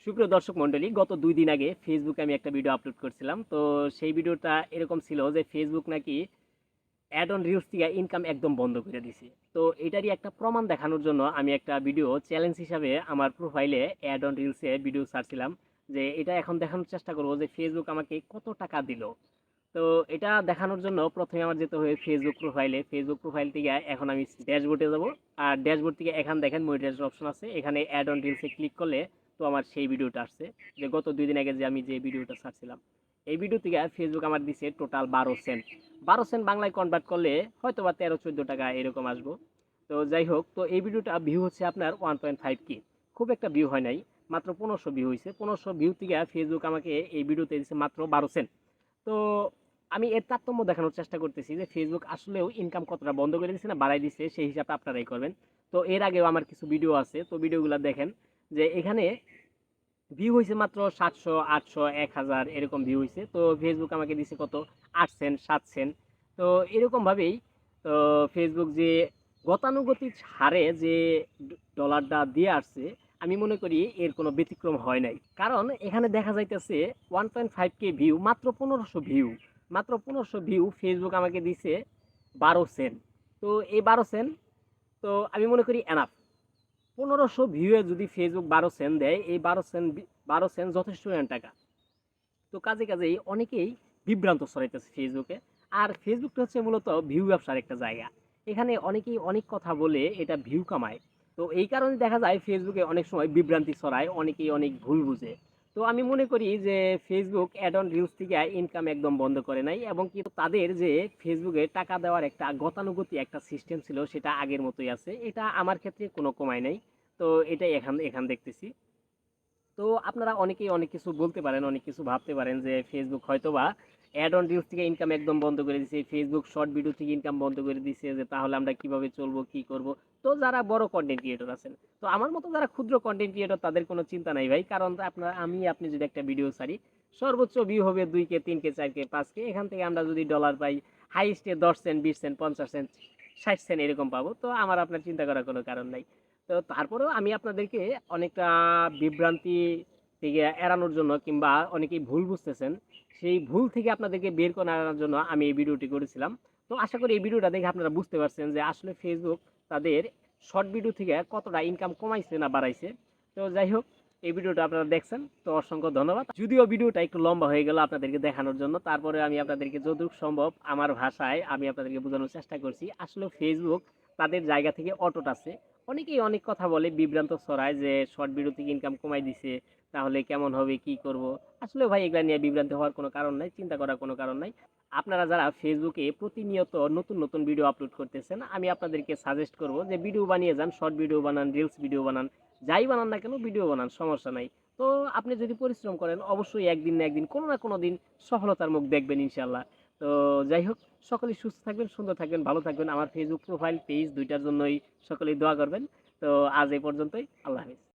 সুপ্রিয় দর্শক মণ্ডলী, গত ২ দিন আগে ফেসবুকে আমি একটা ভিডিও আপলোড করছিলাম। তো সেই ভিডিওটা এরকম ছিল যে ফেসবুক নাকি অ্যাড অন রিলস থেকে ইনকাম একদম বন্ধ করে দিছে। তো এটারই একটা প্রমাণ দেখানোর জন্য আমি একটা ভিডিও চ্যালেঞ্জ হিসাবে আমার প্রোফাইলে অ্যাড অন রিলসে ভিডিও ছাড়ছিলাম যে এটা এখন দেখানোর চেষ্টা করব যে ফেসবুক আমাকে কত টাকা দিল। তো এটা দেখানোর জন্য প্রথমে আমার যেতে হবে ফেসবুক প্রোফাইল থেকে এখন আমি ড্যাশবোর্ডে যাব। আর ড্যাশবোর্ড থেকে এখানে দেখেন মনিটাইজেশন অপশন আছে, এখানে অ্যাড অন রিলসে ক্লিক করলে তো আমার সেই ভিডিওটা আসছে যে গত ২ দিন আগে যে আমি যে ভিডিওটা ছাড়ছিলাম। এই ভিডিও থেকে ফেসবুক আমার দিছে টোটাল 12 সেন্ট। 12 সেন্ট বাংলায় কনভার্ট করলে হয়তো বা 13-14 টাকা এরকম আসবো। তো যাই হোক, তো এই ভিডিওটা ভিউ হচ্ছে আপনার 1.5 কে। খুব একটা ভিউ হয় নাই, মাত্র 1500 ভিউ হয়েছে। 1500 ভিউ থেকে ফেসবুক আমাকে এই ভিডিওতে দিচ্ছে মাত্র 12 সেন্ট। তো আমি এর তারতম্য দেখানোর চেষ্টা করতেছি যে ফেসবুক আসলেও ইনকাম কতটা বন্ধ করে দিচ্ছে না বাড়াই দিচ্ছে, সেই হিসাবটা আপনারাই করবেন। তো এর আগেও আমার কিছু ভিডিও আছে, তো ভিডিওগুলো দেখেন যে এখানে ভিউ হয়েছে মাত্র 700, 800, 1000 এরকম ভিউ হয়েছে। তো ফেসবুক আমাকে দিছে কত, 8 সেন্ট, 7 সেন্ট। তো এরকমভাবেই তো ফেসবুক যে গতানুগতিক হারে যে ডলারটা দিয়ে আসছে, আমি মনে করি এর কোনো ব্যতিক্রম হয় নাই। কারণ এখানে দেখা যাইতেছে 1.5 কে ভিউ, মাত্র 1500 ভিউ ফেসবুক আমাকে দিছে 12 সেন্ট। তো এই 12 সেন্ট তো আমি মনে করি এনাফ। 1500 ভিউয়ে যদি ফেসবুক 12 সেন্ট দেয়, এই 12 সেন্ট যথেষ্ট টাকা। তো কাজেই অনেকেই বিভ্রান্ত ছড়াইতেছে ফেসবুকে। আর ফেসবুকটা হচ্ছে মূলত ভিউ ব্যবসার একটা জায়গা। এখানে অনেকেই অনেক কথা বলে এটা ভিউ কামায়। তো এই কারণে দেখা যায় ফেসবুকে অনেক সময় বিভ্রান্তি ছড়ায়, অনেকেই অনেক ভুল বুঝে। তো আমি মনে করি যে ফেসবুক অ্যাড অন রিলস থেকে ইনকাম একদম বন্ধ করে নাই, এবং কি তাদের যে ফেসবুকে টাকা দেওয়ার একটা গতানুগতিক একটা সিস্টেম ছিল সেটা আগের মতোই আছে। এটা আমার ক্ষেত্রে কোনো কমায় নাই। তো এটাই এখন দেখতেছি। তো আপনারা অনেকেই অনেক কিছু বলতে পারেন, অনেক কিছু ভাবতে পারেন যে ফেসবুক হয়তোবা অ্যাড অন রিলস থেকে ইনকাম একদম বন্ধ করে দিছে, ফেসবুক শর্ট ভিডিও থেকে ইনকাম বন্ধ করে দিছে, যে তাহলে আমরা কিভাবে চলবো, কি করব। তো যারা বড় কন্টেন্ট ক্রিয়েটর আছেন, তো আমার মতো যারা ক্ষুদ্র কন্টেন্ট ক্রিয়েটর তাদের কোনো চিন্তা নাই ভাই। কারণ আপনি যদি একটা ভিডিও ছাড়ি, সর্বোচ্চ ভিউ হবে 2 কে, 3 কে, 4 কে, 5 কে। এখান থেকে আমরা যদি ডলার পাই, হাইস্টে 10 সেন্ট, 20 সেন্ট, 50 সেন্ট, 60 সেন্ট এরকম পাবো। তো আমার আপনার চিন্তা করার কোনো কারণ নাই। তো তারপরেও আমি আপনাদেরকে অনেকটা বিভ্রান্তি থেকে এড়ানোর জন্য, কিংবা অনেকেই ভুল বুঝতেছেন, সেই ভুল থেকে আপনাদেরকে বের করে আনার জন্য আমি এই ভিডিওটি করেছিলাম। তো আশা করি এই ভিডিওটা দেখে আপনারা বুঝতে পারছেন যে আসলে ফেসবুক তাদের শর্ট ভিডিও থেকে কতটা ইনকাম কমাইছে না বাড়াইছে। তো যাই হোক, এই ভিডিওটা আপনারা দেখছেন, তো অসংখ্য ধন্যবাদ। যদিও ভিডিওটা একটু লম্বা হয়ে গেল আপনাদেরকে দেখানোর জন্য, তারপরে আমি আপনাদেরকে যতটুকু সম্ভব আমার ভাষায় আমি আপনাদেরকে বোঝানোর চেষ্টা করছি। আসলে ফেসবুক তাদের জায়গা থেকে অটুট আছে। অনেকেই অনেক কথা বলে, বিভ্রান্ত ছড়ায় যে শর্ট ভিডিও থেকে ইনকাম কমাই দিছে, তাহলে কেমন হবে, কি করব। আসলে ভাই এগুলা নিয়ে বিভ্রান্ত হওয়ার কোনো কারণ নাই, চিন্তা করার কোনো কারণ নাই। আপনারা যারা ফেসবুকে প্রতিনিয়ত নতুন নতুন ভিডিও আপলোড করতেছেন, আমি আপনাদেরকে সাজেস্ট করব যে ভিডিও বানিয়ে যান, শর্ট ভিডিও বানান, রিলস ভিডিও বানান, যাই বানান না কেন ভিডিও বানান, সমস্যা নাই। তো আপনি যদি পরিশ্রম করেন, অবশ্যই একদিন না একদিন, কোনো না কোনো দিন সফলতার মুখ দেখবেন ইনশাল্লাহ। তো যাই হোক, সকলেই সুস্থ থাকবেন, সুন্দর থাকবেন, ভালো থাকবেন। আমার ফেসবুক প্রোফাইল, পেজ দুইটার জন্যই সকলেই দোয়া করবেন। তো আজ এই পর্যন্তই। আল্লাহ হাফেজ।